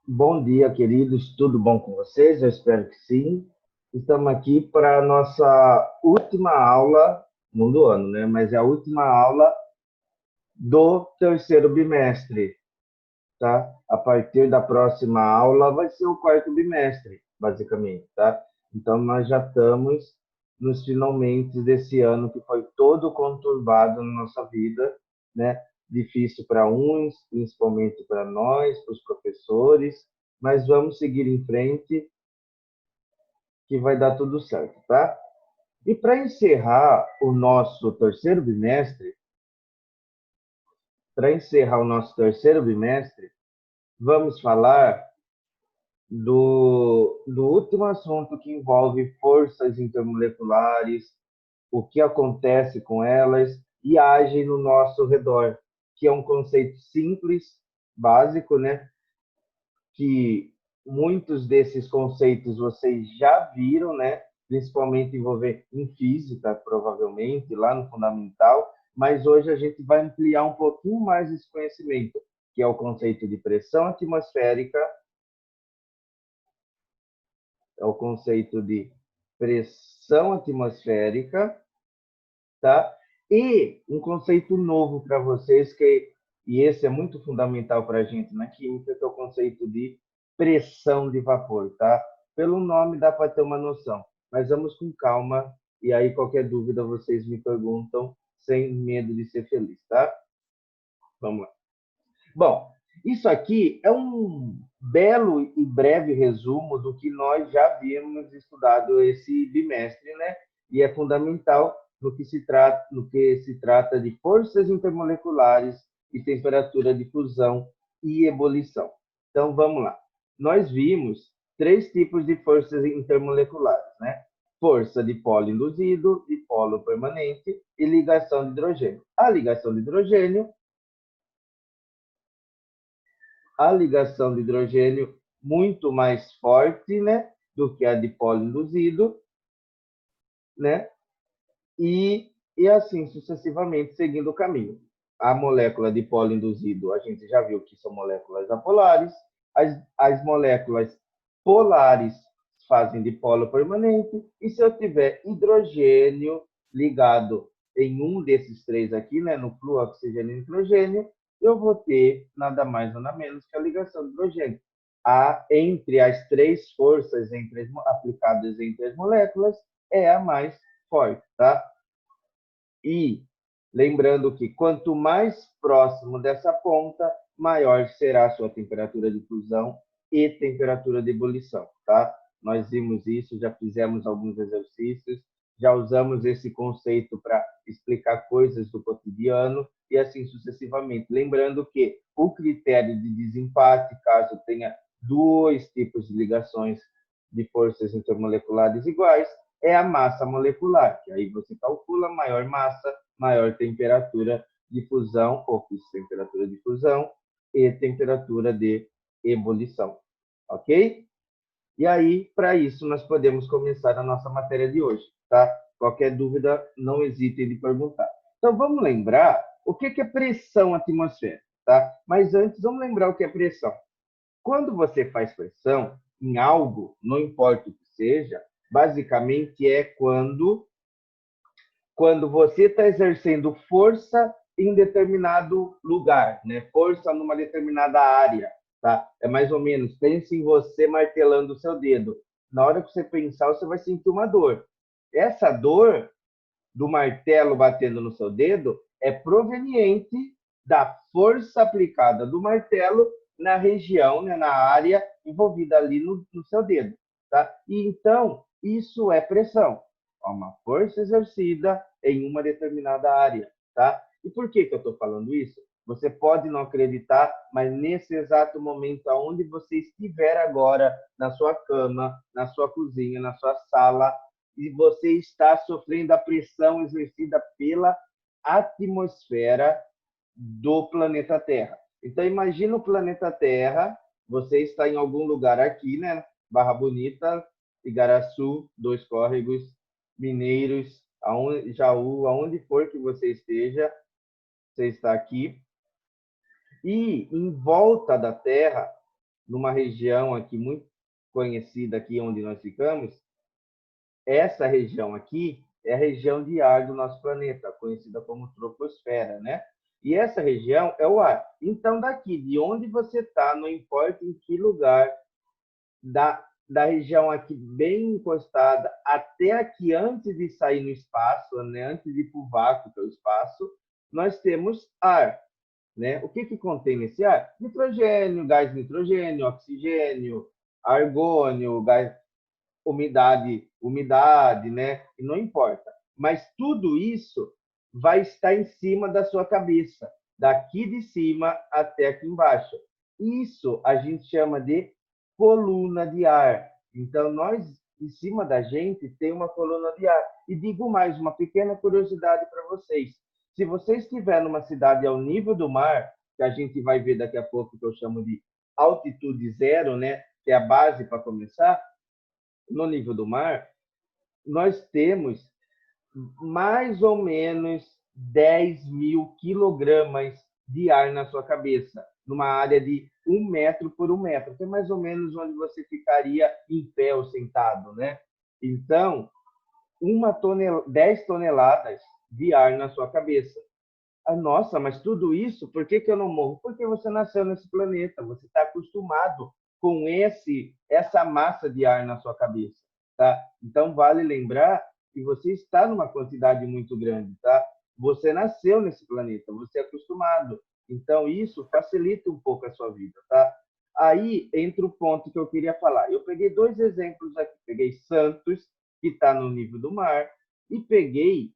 Bom dia, queridos. Tudo bom com vocês? Eu espero que sim. Estamos aqui para a nossa última aula, não do ano, né? Mas é a última aula do terceiro bimestre, tá? A partir da próxima aula vai ser o quarto bimestre, basicamente, tá? Então, nós já estamos nos finalmente desse ano que foi todo conturbado na nossa vida, né? Difícil para uns, principalmente para nós, para os professores, mas vamos seguir em frente que vai dar tudo certo, tá? E para encerrar o nosso terceiro bimestre, vamos falar do último assunto que envolve forças intermoleculares, o que acontece com elas e agem no nosso redor, que é um conceito simples, básico, né? Que muitos desses conceitos vocês já viram, né? Principalmente envolver em física, provavelmente, lá no fundamental, mas hoje a gente vai ampliar um pouquinho mais esse conhecimento, que é o conceito de pressão atmosférica, é o conceito de pressão atmosférica, tá? E um conceito novo para vocês, e esse é muito fundamental para a gente na química, que é o conceito de pressão de vapor, tá? Pelo nome dá para ter uma noção, mas vamos com calma, e aí qualquer dúvida vocês me perguntam, sem medo de ser feliz, tá? Vamos lá. Bom, isso aqui é um belo e breve resumo do que nós já havíamos estudado esse bimestre, né? E é fundamental no que se trata de forças intermoleculares e temperatura de fusão e ebulição. Então, vamos lá. Nós vimos três tipos de forças intermoleculares, né? Força de polo induzido, de polo permanente e ligação de hidrogênio. A ligação de hidrogênio muito mais forte, né, do que a de polo induzido, né, e assim sucessivamente seguindo o caminho. A molécula de polo induzido, a gente já viu que são moléculas apolares, as moléculas polares fazem de polo permanente, e se eu tiver hidrogênio ligado em um desses três aqui, né, no fluoxigênio e nitrogênio, eu vou ter nada mais nada menos que a ligação de hidrogênio. Entre as três forças aplicadas entre as moléculas, é a mais forte, tá? E lembrando que quanto mais próximo dessa ponta, maior será a sua temperatura de fusão e temperatura de ebulição, tá? Nós vimos isso, já fizemos alguns exercícios, já usamos esse conceito para explicar coisas do cotidiano e assim sucessivamente. Lembrando que o critério de desempate, caso tenha dois tipos de ligações de forças intermoleculares iguais, é a massa molecular, que aí você calcula maior massa, maior temperatura de fusão, ou temperatura de fusão e temperatura de ebulição, ok? E aí, para isso, nós podemos começar a nossa matéria de hoje, tá? Qualquer dúvida, não hesitem de perguntar. Então, vamos lembrar o que é pressão atmosférica, tá? Mas antes, vamos lembrar o que é pressão. Quando você faz pressão em algo, não importa o que seja, basicamente é quando você está exercendo força em determinado lugar, né? Força numa determinada área, tá? É mais ou menos, pense em você martelando o seu dedo. Na hora que você pensar, você vai sentir uma dor. Essa dor do martelo batendo no seu dedo é proveniente da força aplicada do martelo na região, né, na área envolvida ali no seu dedo, tá? E então, isso é pressão, uma força exercida em uma determinada área, tá? E por que eu estou falando isso? Você pode não acreditar, mas nesse exato momento, aonde você estiver agora, na sua cama, na sua cozinha, na sua sala, e você está sofrendo a pressão exercida pela atmosfera do planeta Terra. Então, imagina o planeta Terra, você está em algum lugar aqui, né? Barra Bonita, Igaraçu, Dois Córregos, Mineiros, Jaú, aonde for que você esteja, você está aqui. E em volta da Terra numa região aqui muito conhecida aqui onde nós ficamos. Essa região aqui é a região de ar do nosso planeta, conhecida como troposfera, né? E essa região é o ar. Então, daqui, de onde você está, não importa em que lugar da região aqui bem encostada até aqui antes de sair no espaço, né? Antes de ir para o vácuo, que é o espaço, nós temos ar. Né? O que contém nesse ar? Nitrogênio, gás nitrogênio, oxigênio, argônio, gás, umidade, né? E não importa. Mas tudo isso vai estar em cima da sua cabeça, daqui de cima até aqui embaixo. Isso a gente chama de coluna de ar. Então, nós, em cima da gente, tem uma coluna de ar. E digo mais, uma pequena curiosidade para vocês. Se você estiver numa cidade ao nível do mar, que a gente vai ver daqui a pouco, que eu chamo de altitude zero, né? Que é a base para começar, no nível do mar, nós temos mais ou menos 10 mil quilogramas de ar na sua cabeça, numa área de 1 metro por 1 metro, que é mais ou menos onde você ficaria em pé ou sentado, né? Então, 10 toneladas de ar na sua cabeça. Ah, nossa, mas tudo isso, por que eu não morro? Porque você nasceu nesse planeta, você está acostumado com essa massa de ar na sua cabeça, tá? Então, vale lembrar que você está numa quantidade muito grande, tá? Você nasceu nesse planeta, você é acostumado. Então, isso facilita um pouco a sua vida, tá? Aí entra o ponto que eu queria falar. Eu peguei 2 exemplos aqui. Peguei Santos, que está no nível do mar, e peguei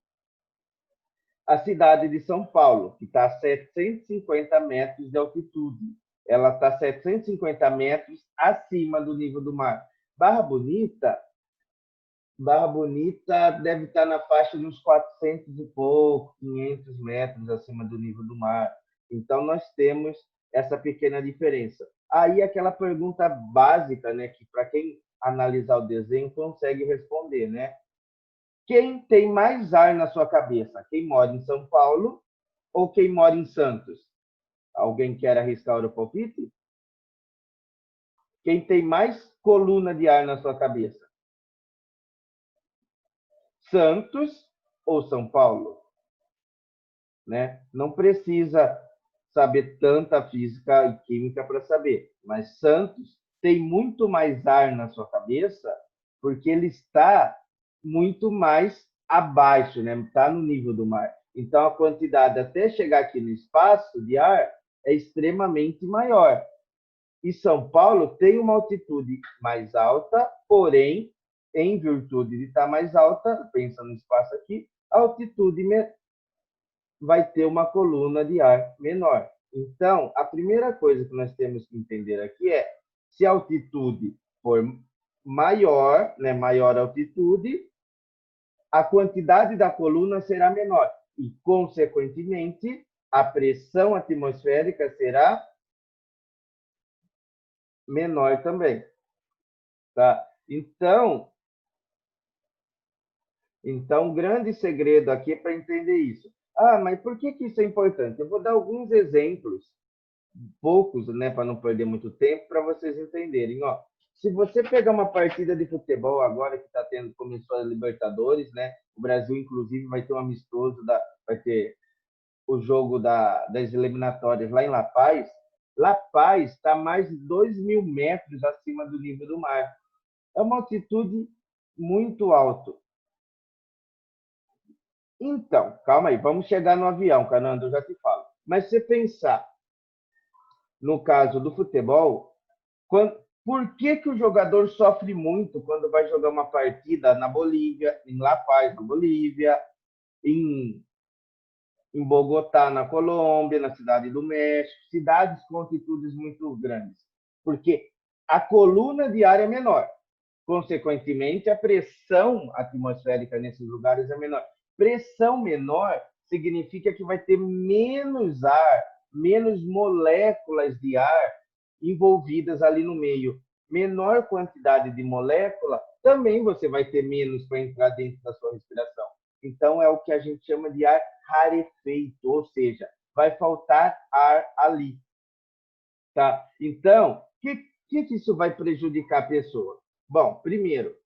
a cidade de São Paulo, que está a 750 metros de altitude. Ela está 750 metros acima do nível do mar. Barra Bonita deve estar na faixa de uns 400 e pouco, 500 metros acima do nível do mar. Então, nós temos essa pequena diferença. Aí, aquela pergunta básica, né, que para quem analisar o desenho consegue responder, né? Quem tem mais ar na sua cabeça? Quem mora em São Paulo ou quem mora em Santos? Alguém quer arriscar o palpite? Quem tem mais coluna de ar na sua cabeça? Santos ou São Paulo? Né? Não precisa saber tanta física e química para saber, mas Santos tem muito mais ar na sua cabeça porque ele está muito mais abaixo, né? Está no nível do mar. Então, a quantidade até chegar aqui no espaço de ar é extremamente maior. E São Paulo tem uma altitude mais alta, porém, em virtude de estar mais alta, pensa no espaço aqui, a altitude vai ter uma coluna de ar menor. Então, a primeira coisa que nós temos que entender aqui é se a altitude for maior, né, maior altitude, a quantidade da coluna será menor e, consequentemente, a pressão atmosférica será menor também, tá? Então, o grande segredo aqui é para entender isso. Ah, mas por que isso é importante? Eu vou dar alguns exemplos, poucos, né, para não perder muito tempo, para vocês entenderem. Ó, se você pegar uma partida de futebol agora que está tendo, começou a Libertadores, né? O Brasil, inclusive, vai ter um amistoso, vai ter o jogo das eliminatórias lá em La Paz. La Paz está mais de 2 mil metros acima do nível do mar. É uma altitude muito alta. Então, calma aí, vamos chegar no avião, Canando, eu já te falo. Mas se você pensar no caso do futebol, por que o jogador sofre muito quando vai jogar uma partida na Bolívia, em La Paz, na Bolívia, em Bogotá, na Colômbia, na Cidade do México, cidades com altitudes muito grandes? Porque a coluna de ar é menor. Consequentemente, a pressão atmosférica nesses lugares é menor. Pressão menor significa que vai ter menos ar, menos moléculas de ar envolvidas ali no meio. Menor quantidade de molécula, também você vai ter menos para entrar dentro da sua respiração. Então, é o que a gente chama de ar rarefeito, ou seja, vai faltar ar ali. Tá? Então, que isso vai prejudicar a pessoa? Bom, primeiro,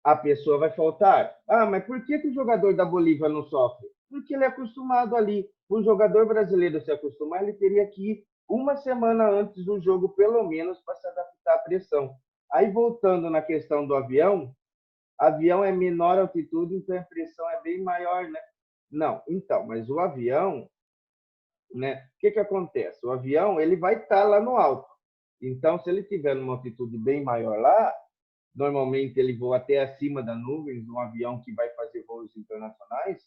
a pessoa vai faltar. Ah, mas por que o jogador da Bolívia não sofre? Porque ele é acostumado ali. O jogador brasileiro se acostumar, ele teria que ir uma semana antes do jogo, pelo menos, para se adaptar à pressão. Aí, voltando na questão do avião, avião é menor altitude, então a pressão é bem maior, né? Não, então, mas o avião, né? O que acontece? O avião, ele vai estar lá no alto. Então, se ele tiver numa altitude bem maior lá, normalmente ele voa até acima da nuvem, um avião que vai fazer voos internacionais,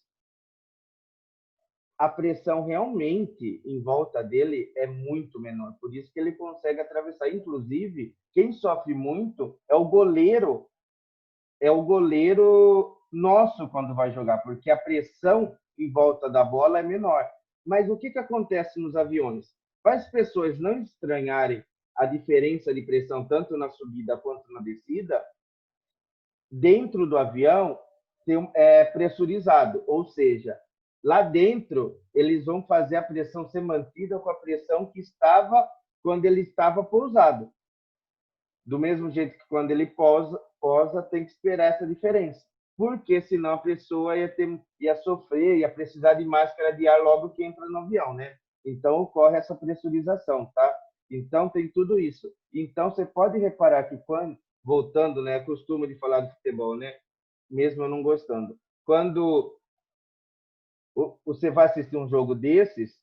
a pressão realmente em volta dele é muito menor. Por isso que ele consegue atravessar. Inclusive, quem sofre muito é o goleiro nosso quando vai jogar, porque a pressão em volta da bola é menor. Mas o que acontece nos aviões? Para as pessoas não estranharem a diferença de pressão tanto na subida quanto na descida, dentro do avião é pressurizado, ou seja, lá dentro eles vão fazer a pressão ser mantida com a pressão que estava quando ele estava pousado. Do mesmo jeito que quando ele posa tem que esperar essa diferença, porque senão a pessoa ia sofrer, ia precisar de máscara de ar logo que entra no avião, né? Então ocorre essa pressurização, tá? Então tem tudo isso. Então você pode reparar que quando, voltando, né, costumo de falar de futebol, né? Mesmo eu não gostando. Quando você vai assistir um jogo desses,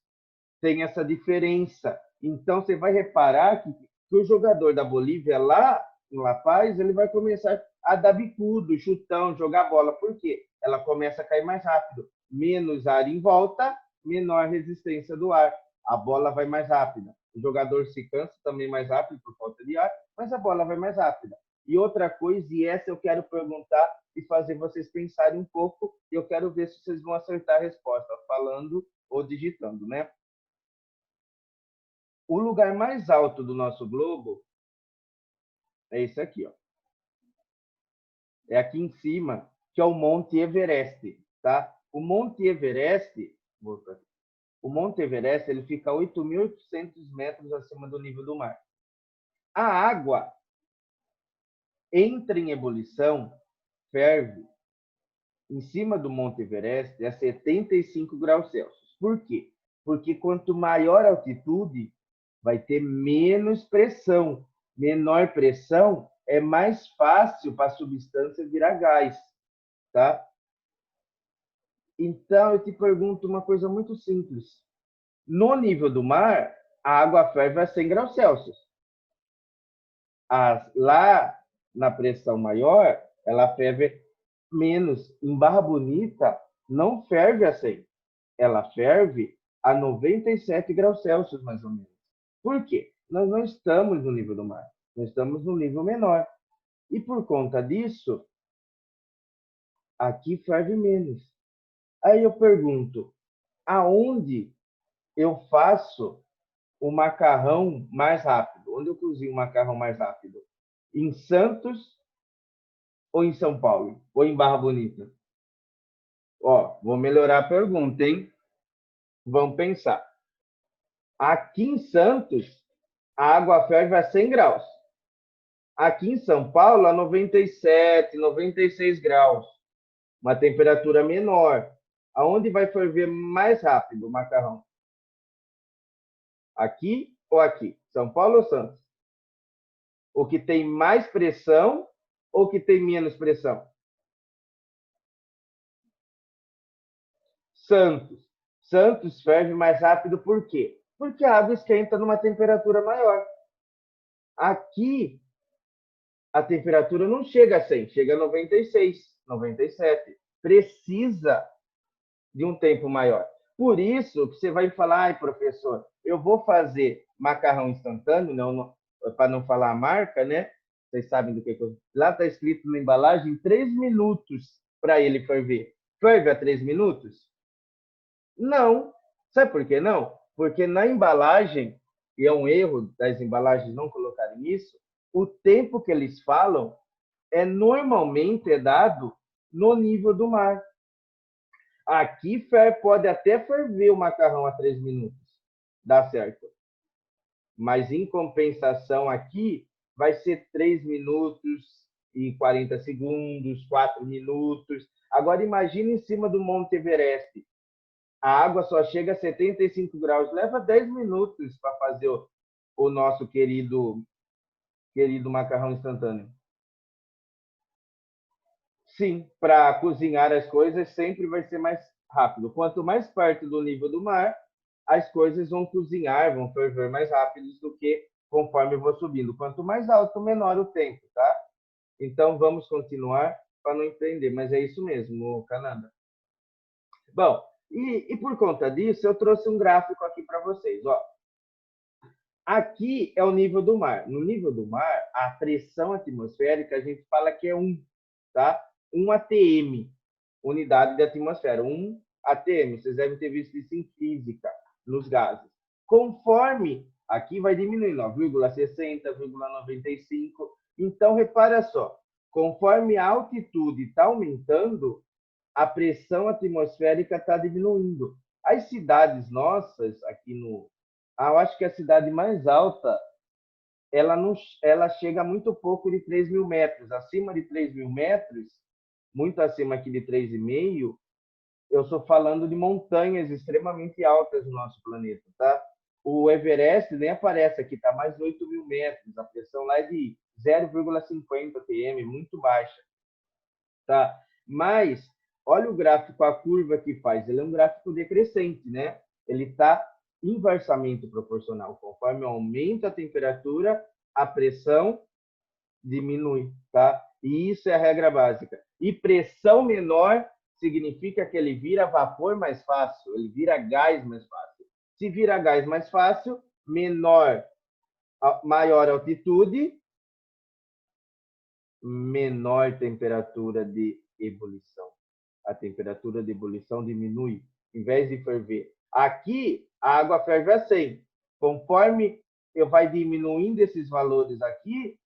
tem essa diferença. Então você vai reparar que o jogador da Bolívia lá em La Paz, ele vai começar a dar bicudo, chutão, jogar bola. Por quê? Ela começa a cair mais rápido. Menos ar em volta, menor resistência do ar. A bola vai mais rápida. O jogador se cansa também mais rápido por falta de ar, mas a bola vai mais rápida. E outra coisa, e essa eu quero perguntar e fazer vocês pensarem um pouco, e eu quero ver se vocês vão acertar a resposta, falando ou digitando, né? O lugar mais alto do nosso globo é esse aqui, ó. É aqui em cima, que é o Monte Everest, tá? O Monte Everest, ele fica a 8.800 metros acima do nível do mar. A água entra em ebulição, ferve, em cima do Monte Everest a 75 graus Celsius. Por quê? Porque quanto maior a altitude, vai ter menos pressão. Menor pressão é mais fácil para a substância virar gás, tá? Então, eu te pergunto uma coisa muito simples. No nível do mar, a água ferve a 100 graus Celsius. Lá, na pressão maior, ela ferve menos. Em Barra Bonita, não ferve a 100. Ela ferve a 97 graus Celsius, mais ou menos. Por quê? Nós não estamos no nível do mar. Nós estamos no nível menor. E por conta disso, aqui ferve menos. Aí eu pergunto, aonde eu faço o macarrão mais rápido? Onde eu cozinho o macarrão mais rápido? Em Santos ou em São Paulo? Ou em Barra Bonita? Ó, vou melhorar a pergunta, hein? Vamos pensar. Aqui em Santos, a água ferve a 100 graus. Aqui em São Paulo, a 97, 96 graus. Uma temperatura menor. Aonde vai ferver mais rápido o macarrão? Aqui ou aqui? São Paulo ou Santos? O que tem mais pressão ou o que tem menos pressão? Santos. Santos ferve mais rápido por quê? Porque a água esquenta numa temperatura maior. Aqui, a temperatura não chega a 100, chega a 96, 97. Precisa de um tempo maior. Por isso que você vai falar, ai, professor, eu vou fazer macarrão instantâneo, para não falar a marca, né? Vocês sabem do que eu... Lá está escrito na embalagem 3 minutos para ele ferver. Ferve a 3 minutos? Não. Sabe por que não? Porque na embalagem, e é um erro das embalagens não colocarem isso, o tempo que eles falam normalmente é dado no nível do mar. Aqui pode até ferver o macarrão a 3 minutos. Dá certo. Mas, em compensação, aqui vai ser 3 minutos e 40 segundos, 4 minutos. Agora, imagine em cima do Monte Everest. A água só chega a 75 graus. Leva 10 minutos para fazer o nosso querido macarrão instantâneo. Sim, para cozinhar as coisas sempre vai ser mais rápido. Quanto mais perto do nível do mar, as coisas vão cozinhar, vão ferver mais rápidos do que conforme eu vou subindo. Quanto mais alto, menor o tempo, tá? Então, vamos continuar para não entender, mas é isso mesmo, Cananda. Bom, e por conta disso, eu trouxe um gráfico aqui para vocês. Ó. Aqui é o nível do mar. No nível do mar, a pressão atmosférica, a gente fala que é 1, tá? 1 atm, unidade de atmosfera. 1 atm, vocês devem ter visto isso em física, nos gases. Conforme, aqui vai diminuindo, ó, 0,60, 0,95. Então, repara só, conforme a altitude está aumentando, a pressão atmosférica está diminuindo. As cidades nossas, aqui no... eu acho que a cidade mais alta, ela chega muito pouco de 3 mil metros. Acima de 3 mil metros, muito acima aqui de 3,5, eu estou falando de montanhas extremamente altas no nosso planeta, tá? O Everest nem aparece aqui, está mais de 8 mil metros. A pressão lá é de 0,50 atm, muito baixa. Tá? Mas, olha o gráfico, a curva que faz. Ele é um gráfico decrescente, né? Ele está inversamente proporcional. Conforme aumenta a temperatura, a pressão diminui, tá? E isso é a regra básica. E pressão menor significa que ele vira vapor mais fácil, ele vira gás mais fácil. Se vira gás mais fácil, maior altitude, menor temperatura de ebulição. A temperatura de ebulição diminui, em vez de ferver. Aqui, a água ferve a 100. Conforme eu vai diminuindo esses valores aqui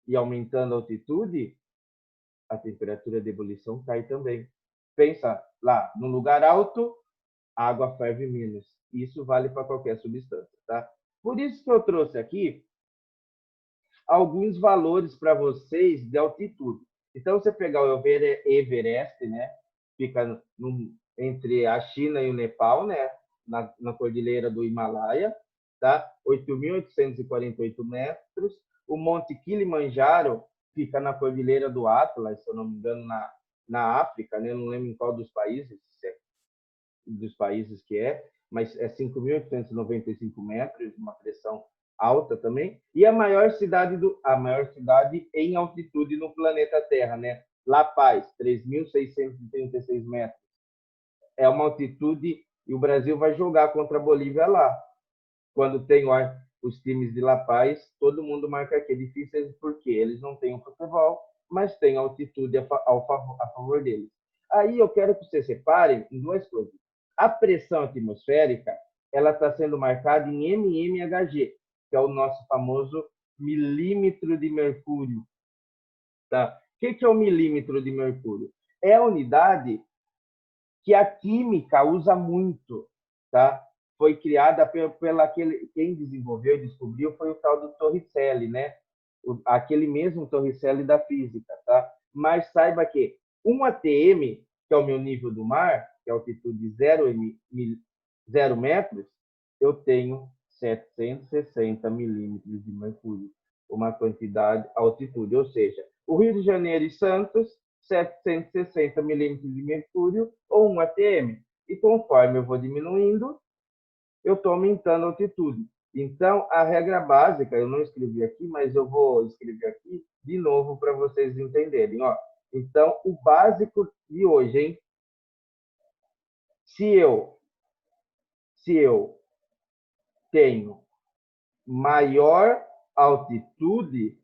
e aumentando a altitude, a temperatura de ebulição cai também. Pensa lá, no lugar alto, a água ferve menos. Isso vale para qualquer substância, tá? Por isso que eu trouxe aqui alguns valores para vocês de altitude. Então, você pegar o Everest, né? Fica entre a China e o Nepal, né? Na cordilheira do Himalaia, tá? 8.848 metros. O Monte Kilimanjaro fica na cordilheira do Atlas, se eu não me engano, na África, né? Eu não lembro em qual dos países que é, mas é 5.895 metros, uma pressão alta também, e a maior cidade em altitude no planeta Terra, né? La Paz, 3.636 metros. É uma altitude e o Brasil vai jogar contra a Bolívia lá. Quando tem os times de La Paz, todo mundo marca aqui. É difícil porque eles não têm o futebol, mas tem altitude a favor deles. Aí eu quero que vocês separem em duas coisas. A pressão atmosférica, ela está sendo marcada em mmHg, que é o nosso famoso milímetro de mercúrio. Tá? O que é o milímetro de mercúrio? É a unidade que a química usa muito, tá? Foi criada quem desenvolveu e descobriu foi o tal do Torricelli, né? Aquele mesmo Torricelli da física, tá? Mas saiba que 1 atm, que é o meu nível do mar, que é a altitude 0 metros, eu tenho 760 milímetros de mercúrio, uma quantidade, altitude, ou seja, o Rio de Janeiro e Santos, 760 milímetros de mercúrio ou 1 atm. E conforme eu vou diminuindo, eu estou aumentando a altitude. Então, a regra básica, eu não escrevi aqui, mas eu vou escrever aqui de novo para vocês entenderem. Ó. Então, o básico de hoje, hein? Se eu tenho maior altitude,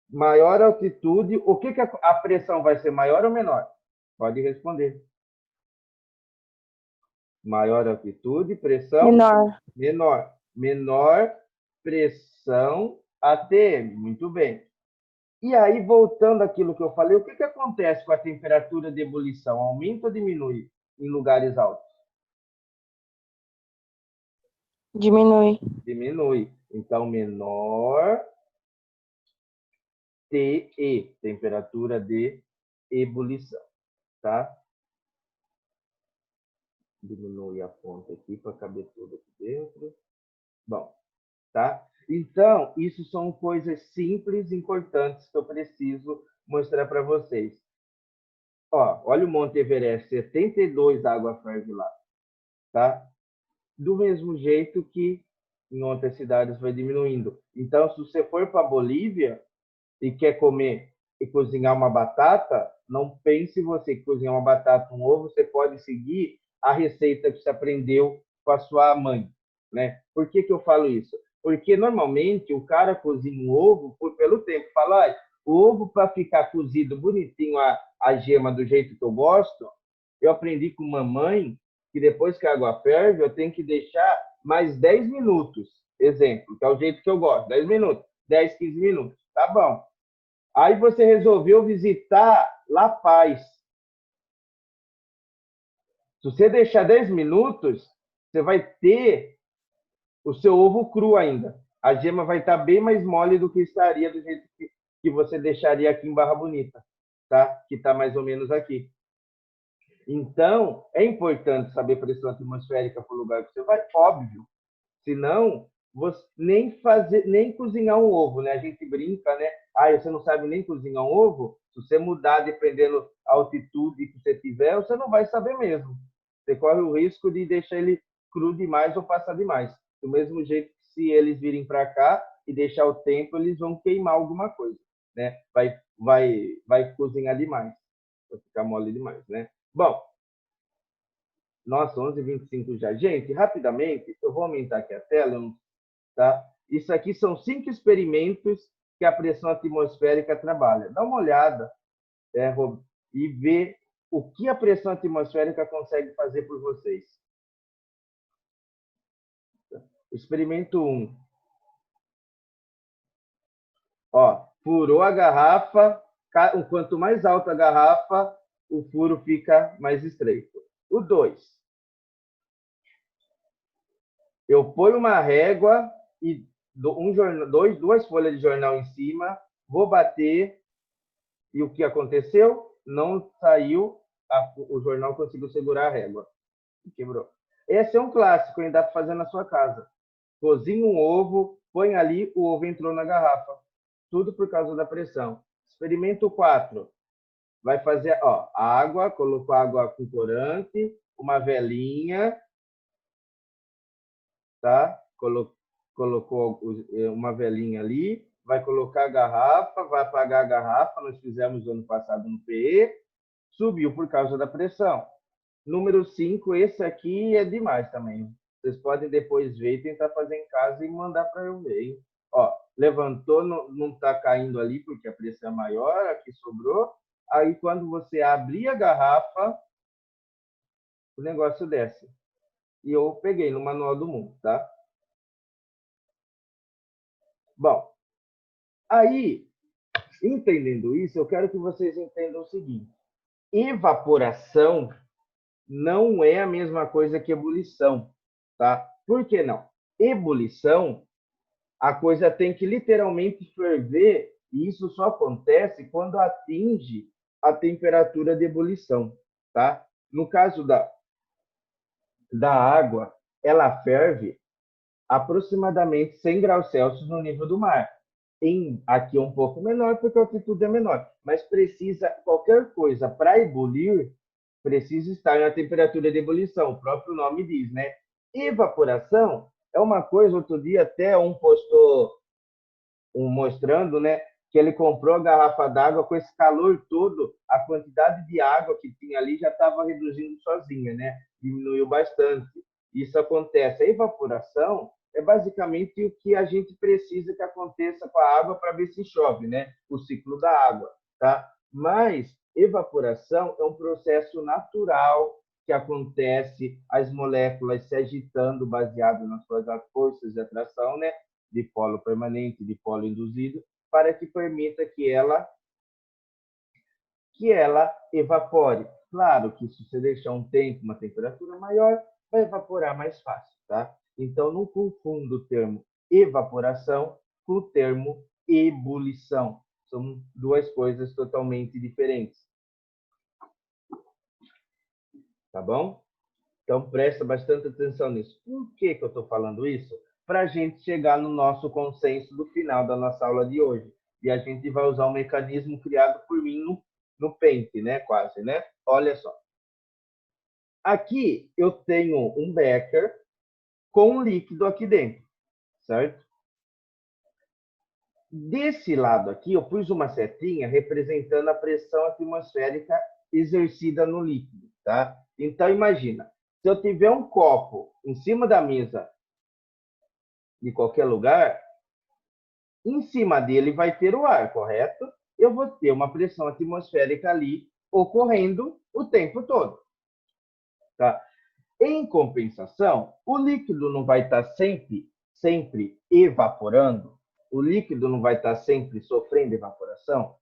maior altitude, o que a pressão vai ser maior ou menor? Pode responder. Maior altitude, pressão Menor. menor. Menor pressão ATM. Muito bem. E aí, voltando àquilo que eu falei, o que acontece com a temperatura de ebulição? Aumenta ou diminui em lugares altos? Diminui. Diminui. Então, menor TE, temperatura de ebulição, tá? Diminui a fonte aqui para caber tudo aqui dentro. Bom, tá? Então, isso são coisas simples, importantes que eu preciso mostrar para vocês. Ó, olha o Monte Everest, 72 água ferve lá, tá? Do mesmo jeito que em outras cidades vai diminuindo. Então, se você for para a Bolívia e quer comer e cozinhar uma batata, não pense você que cozinhar uma batata, um ovo, você pode seguir a receita que você aprendeu com a sua mãe, né? Por que eu falo isso? Porque normalmente o cara cozinha um ovo pelo tempo. Fala, ah, o ovo para ficar cozido bonitinho, a gema do jeito que eu gosto, eu aprendi com mamãe que depois que a água ferve, eu tenho que deixar mais 10 minutos. Exemplo, que é o jeito que eu gosto, 10 minutos, 10, 15 minutos. Tá bom. Aí você resolveu visitar La Paz. Se você deixar 10 minutos, você vai ter o seu ovo cru ainda. A gema vai estar bem mais mole do que estaria do jeito que você deixaria aqui em Barra Bonita, tá? Que está mais ou menos aqui. Então, é importante saber pressão atmosférica para o lugar que você vai, óbvio. Senão, você nem cozinhar um ovo, né? A gente brinca, né? Ah, você não sabe nem cozinhar um ovo? Se você mudar dependendo da altitude que você tiver, você não vai saber mesmo. Você corre o risco de deixar ele cru demais ou passar demais. Do mesmo jeito que se eles virem para cá e deixar o tempo, eles vão queimar alguma coisa, né? Vai cozinhar demais. Vai ficar mole demais, né? Bom, nossa, 11h25 já. Gente, rapidamente, eu vou aumentar aqui a tela, tá? Isso aqui são 5 experimentos que a pressão atmosférica trabalha. Dá uma olhada, e vê o que a pressão atmosférica consegue fazer por vocês. Experimento 1. Ó, furou a garrafa, quanto mais alta a garrafa, o furo fica mais estreito. O 2. Eu ponho uma régua e duas folhas de jornal em cima, vou bater, e o que aconteceu? Não saiu, o jornal conseguiu segurar a régua. Quebrou. Esse é um clássico, ainda dá para fazer na sua casa. Cozinha um ovo, põe ali, o ovo entrou na garrafa. Tudo por causa da pressão. Experimento 4. Vai fazer, ó, água, colocou água com corante, uma velinha, tá? Colocou uma velinha ali, vai colocar a garrafa, vai apagar a garrafa, nós fizemos ano passado no PE, subiu por causa da pressão. Número 5, esse aqui é demais também. Vocês podem depois ver e tentar fazer em casa e mandar para eu ver. Hein? Ó, levantou, não está caindo ali porque a pressão é maior, aqui sobrou. Aí, quando você abrir a garrafa, o negócio desce. E eu peguei no Manual do Mundo, tá? Bom, aí, entendendo isso, eu quero que vocês entendam o seguinte. Evaporação não é a mesma coisa que ebulição, tá? Por que não? Ebulição, a coisa tem que literalmente ferver, e isso só acontece quando atinge a temperatura de ebulição, tá? No caso da água, ela ferve aproximadamente 100 graus Celsius no nível do mar. Aqui é um pouco menor, porque a altitude é menor, mas precisa, qualquer coisa para ebulir, precisa estar na temperatura de ebulição, o próprio nome diz, né? Evaporação é uma coisa, outro dia até um postou mostrando, né, que ele comprou a garrafa d'água com esse calor todo, a quantidade de água que tinha ali já estava reduzindo sozinha, né? Diminuiu bastante. Isso acontece. A evaporação é basicamente o que a gente precisa que aconteça com a água para ver se chove, né? O ciclo da água, tá? Mas evaporação é um processo natural que acontece, as moléculas se agitando baseado nas suas forças de atração, né? De polo permanente, de polo induzido, para que permita que ela evapore. Claro que se você deixar um tempo, uma temperatura maior, vai evaporar mais fácil, tá? Então, não confunda o termo evaporação com o termo ebulição. São duas coisas totalmente diferentes. Tá bom? Então, presta bastante atenção nisso. Por que eu estou falando isso? Para a gente chegar no nosso consenso do final da nossa aula de hoje. E a gente vai usar um mecanismo criado por mim no Paint, né? Quase, né? Olha só. Aqui eu tenho um becker com um líquido aqui dentro, certo? Desse lado aqui, eu pus uma setinha representando a pressão atmosférica exercida no líquido, tá? Então, imagina, se eu tiver um copo em cima da mesa de qualquer lugar, em cima dele vai ter o ar, correto? Eu vou ter uma pressão atmosférica ali ocorrendo o tempo todo, tá? Em compensação, o líquido não vai estar sempre evaporando, o líquido não vai estar sempre sofrendo evaporação,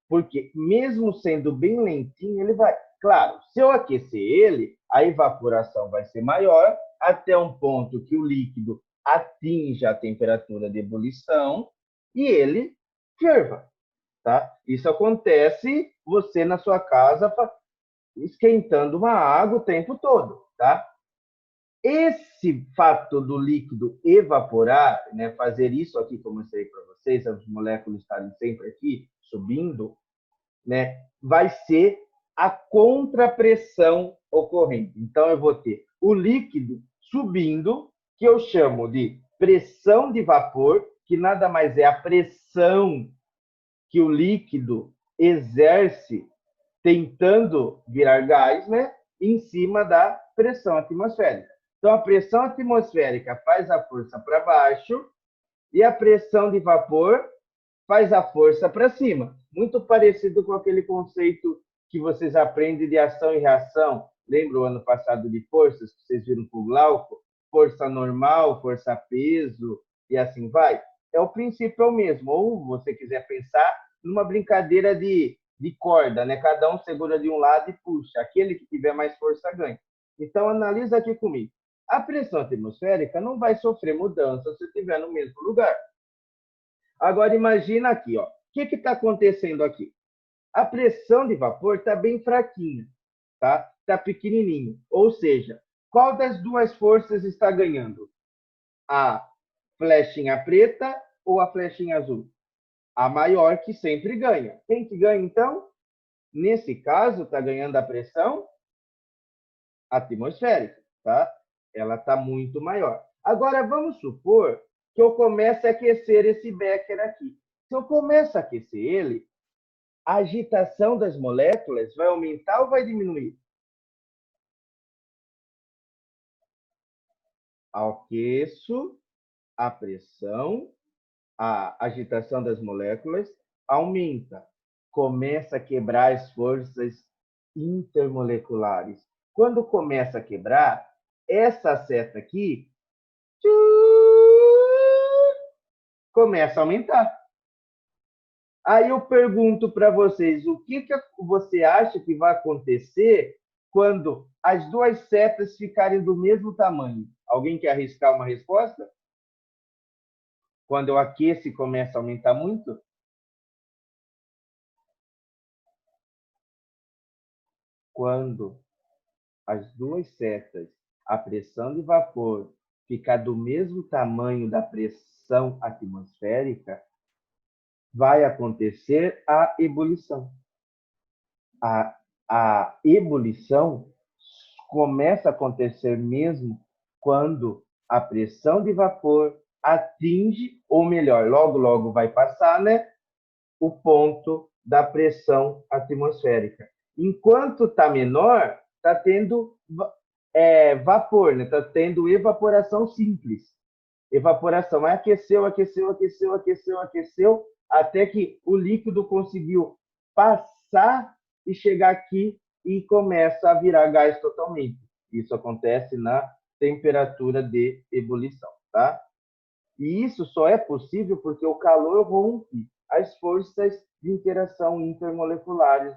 porque mesmo sendo bem lentinho, ele vai. Claro, se eu aquecer ele, a evaporação vai ser maior, até um ponto que o líquido atinja a temperatura de ebulição e ele ferva, tá? Isso acontece você na sua casa esquentando uma água o tempo todo, tá? Esse fato do líquido evaporar, né, fazer isso aqui que eu mostrei para vocês, as moléculas estarem sempre aqui subindo, né, vai ser a contrapressão ocorrendo. Então, eu vou ter o líquido subindo, que eu chamo de pressão de vapor, que nada mais é a pressão que o líquido exerce tentando virar gás, né, em cima da pressão atmosférica. Então, a pressão atmosférica faz a força para baixo e a pressão de vapor faz a força para cima. Muito parecido com aquele conceito que vocês aprendem de ação e reação. Lembra o ano passado de forças que vocês viram com o Glauco? Força normal, força peso e assim vai. É o princípio é o mesmo. Ou você quiser pensar numa brincadeira de corda, né? Cada um segura de um lado e puxa. Aquele que tiver mais força ganha. Então analisa aqui comigo. A pressão atmosférica não vai sofrer mudança se estiver no mesmo lugar. Agora imagina aqui, ó. O que está acontecendo aqui? A pressão de vapor está bem fraquinha, tá? Está pequenininho. Ou seja, qual das duas forças está ganhando? A flechinha preta ou a flechinha azul? A maior que sempre ganha. Quem que ganha, então? Nesse caso, está ganhando a pressão atmosférica, tá? Ela está muito maior. Agora, vamos supor que eu comece a aquecer esse becker aqui. Se eu começo a aquecer ele, a agitação das moléculas vai aumentar ou vai diminuir? Aqueço, a pressão, a agitação das moléculas aumenta. Começa a quebrar as forças intermoleculares. Quando começa a quebrar, essa seta aqui começa a aumentar. Aí eu pergunto para vocês, o que você acha que vai acontecer quando as duas setas ficarem do mesmo tamanho? Alguém quer arriscar uma resposta? Quando eu aqueço e começa a aumentar muito? Quando as duas setas, a pressão de vapor, ficar do mesmo tamanho da pressão atmosférica, vai acontecer a ebulição. A ebulição começa a acontecer mesmo quando a pressão de vapor atinge, ou melhor, logo vai passar, né, o ponto da pressão atmosférica. Enquanto está menor, está tendo vapor, né? Está tendo evaporação simples. Evaporação, mas aqueceu, até que o líquido conseguiu passar e chegar aqui e começa a virar gás totalmente. Isso acontece na temperatura de ebulição, tá? E isso só é possível porque o calor rompe as forças de interação intermoleculares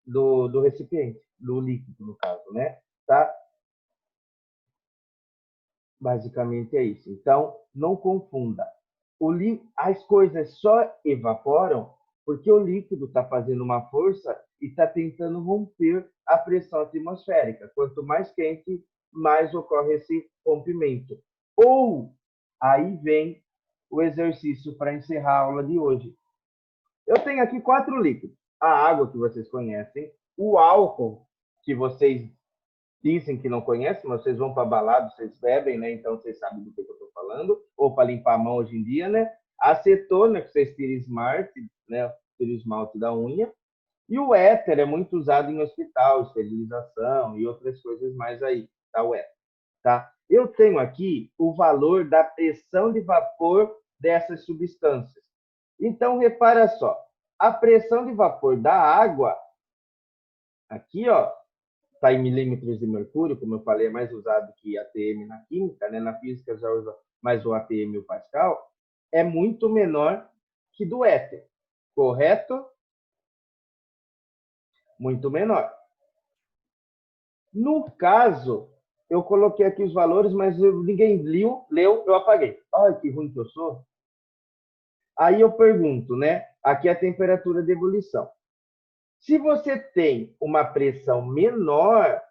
do recipiente, do líquido, no caso, né? Tá? Basicamente é isso. Então, não confunda. As coisas só evaporam porque o líquido está fazendo uma força e está tentando romper a pressão atmosférica. Quanto mais quente, mais ocorre esse rompimento. Ou, aí vem o exercício para encerrar a aula de hoje. Eu tenho aqui 4 líquidos. A água, que vocês conhecem, o álcool, que vocês dizem que não conhecem, mas vocês vão para balada, vocês bebem, né? Então vocês sabem do que eu estou falando, ou para limpar a mão hoje em dia, né? A acetona, que vocês tiram esmalte, né? Tira o esmalte da unha. E o éter é muito usado em hospital, esterilização e outras coisas mais aí, tá? O éter, tá? Eu tenho aqui o valor da pressão de vapor dessas substâncias. Então, repara só, a pressão de vapor da água, aqui, ó, está em milímetros de mercúrio, como eu falei, é mais usado que ATM na química, né? Na física já usa mais o ATM e o Pascal, é muito menor que do éter, correto? Muito menor. No caso, eu coloquei aqui os valores, mas ninguém leu, eu apaguei. Olha que ruim que eu sou. Aí eu pergunto, né? Aqui é a temperatura de ebulição. Se você tem uma pressão menor,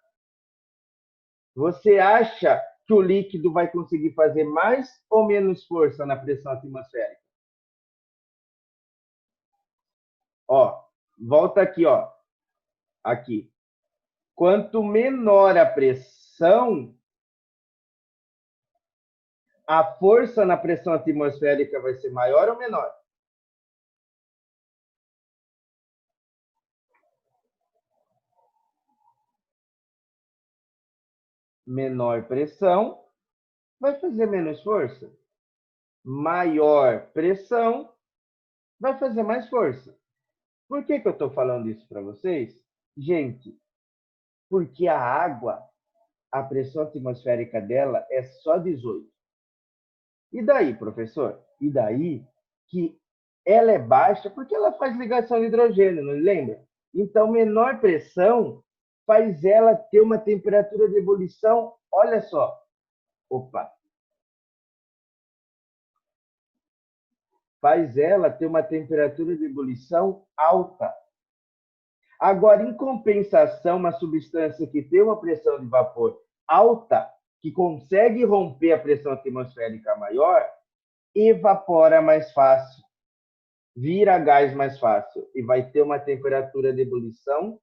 você acha que o líquido vai conseguir fazer mais ou menos força na pressão atmosférica? Ó, volta aqui, ó. Aqui. Quanto menor a pressão, a força na pressão atmosférica vai ser maior ou menor? Menor pressão vai fazer menos força. Maior pressão vai fazer mais força. Por que eu estou falando isso para vocês? Gente, porque a água, a pressão atmosférica dela é só 18. E daí, professor? E daí que ela é baixa porque ela faz ligação de hidrogênio, não lembra? Então, menor pressão faz ela ter uma temperatura de ebulição, olha só. Opa! Faz ela ter uma temperatura de ebulição alta. Agora, em compensação, uma substância que tem uma pressão de vapor alta, que consegue romper a pressão atmosférica maior, evapora mais fácil, vira gás mais fácil e vai ter uma temperatura de ebulição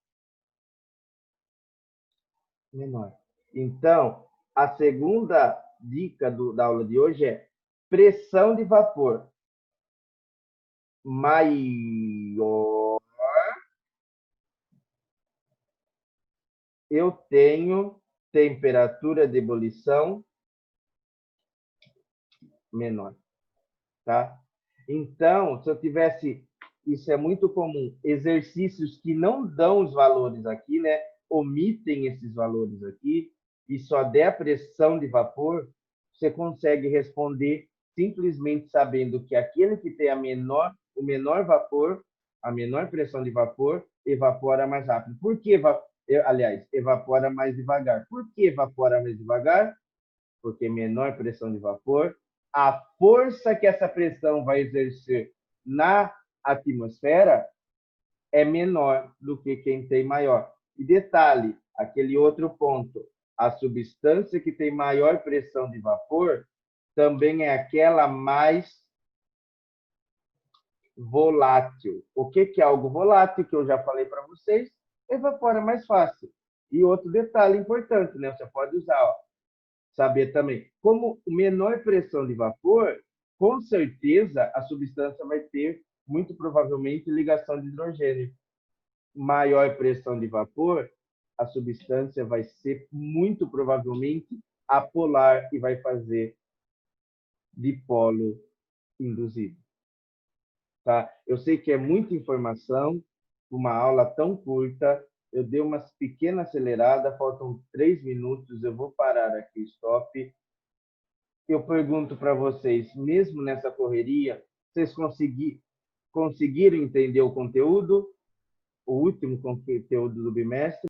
menor. Então, a segunda dica da aula de hoje é pressão de vapor maior, eu tenho temperatura de ebulição menor, tá? Então, se eu tivesse, isso é muito comum, exercícios que não dão os valores aqui, né? Omitem esses valores aqui e só der a pressão de vapor, você consegue responder simplesmente sabendo que aquele que tem o menor vapor, a menor pressão de vapor, evapora mais rápido. Por que, aliás, evapora mais devagar? Por que evapora mais devagar? Porque menor pressão de vapor, a força que essa pressão vai exercer na atmosfera é menor do que quem tem maior. E detalhe, aquele outro ponto, a substância que tem maior pressão de vapor também é aquela mais volátil. O que é algo volátil, que eu já falei para vocês? Evapora mais fácil. E outro detalhe importante, né? Você pode usar, ó, saber também. Como menor pressão de vapor, com certeza a substância vai ter, muito provavelmente, ligação de hidrogênio. Maior pressão de vapor, a substância vai ser, muito provavelmente, apolar e vai fazer dipolo induzido. Tá? Eu sei que é muita informação, uma aula tão curta, eu dei uma pequena acelerada, faltam 3 minutos, eu vou parar aqui, stop. Eu pergunto para vocês, mesmo nessa correria, vocês conseguiram entender o conteúdo, o último conteúdo do bimestre?